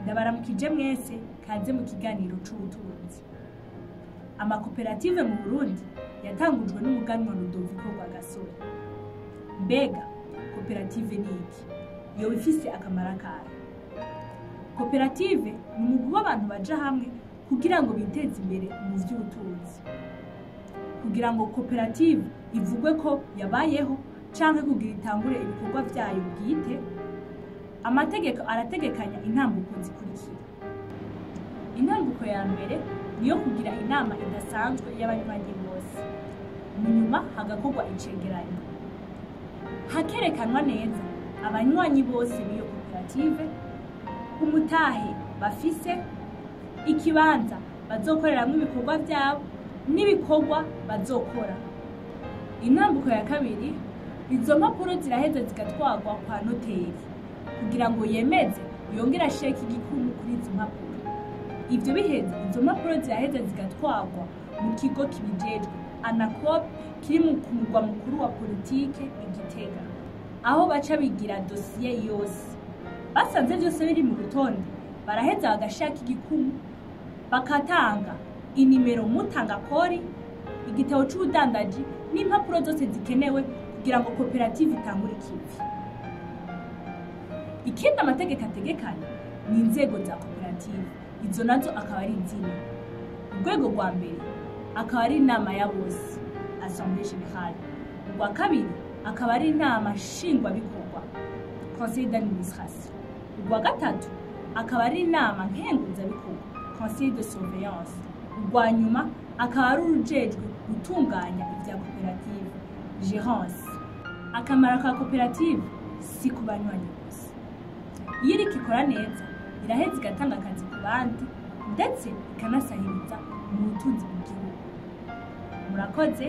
ndabaramukije mwese kaze mu kiganiro c'ubutunzi. Amakoperative mu Burundi yatangujwe n'umuganwa Rudoviko Rwagasore. Mbega koperative ni iki? Yoba ifise akamaro kayo? Koperative ni umugwi w'abantu baja hamwe kugira ngo biteze imbere mu vy'ubutunzi. Kugira ngo koperative ivugwe ko yabayeho canke kugira itangure ibikorwa vyayo bwite, amategeko arategekanya intambuko zikurikira. Intambuko ya mbere niyo kugira inama idasanzwe y'abanywanyi bose. Nyuma hagakorwa icegeranyo. Hakerekanwa neza abanywanyi bose b'iyo koperative, umutahe bafise, ikibanza bazokoreramwo ibikorwa vyabo n'ibikorwa bazokora. Intambuko ya kabiri, izo mpapuro ziraheza zigatwarwa kwa noteri kugira ngo yemeze yongera asheke igikumu kuri izo mpapuro. Ivyo biheze izo mpapuro ziraheza zigatwarwa mu kigo kibijejwe ANACOP kiri mu mugwa mukuru wa politike Igitega, aho baca bigira dosiye yose. Basanze vyose biri mu rutonde, baraheza bagashaka igikumu, bakatanga inimero mutangakori, igitabo c'ubudandaji n'impapuro zose zikenewe kugira ngo koperative itangure ikivi. Ikindi amategeko ategekanya ni inzego za koperative. Izo nazo akaba ari zine. Urwego rwa mbere akaba ari inama ya bose, assemblée générale. Urwa kabiri akaba ari inama nshingwabikorwa, conseil d'administration. Urwa gatatu akaba ari inama nkenguzabikorwa, conseil de surveillance. Urwa nyuma akaba ari urujejwe gutunganya ivya koperative, gérance. Akamaro ka koperative si ku banywanyi gusa. Iyo iriko ikora neza, iraheza igatanga akazi ku bandi ndetse ikanasahiriza mu butunzi bw'igihugu. Murakoze,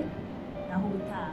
naho ubutaha.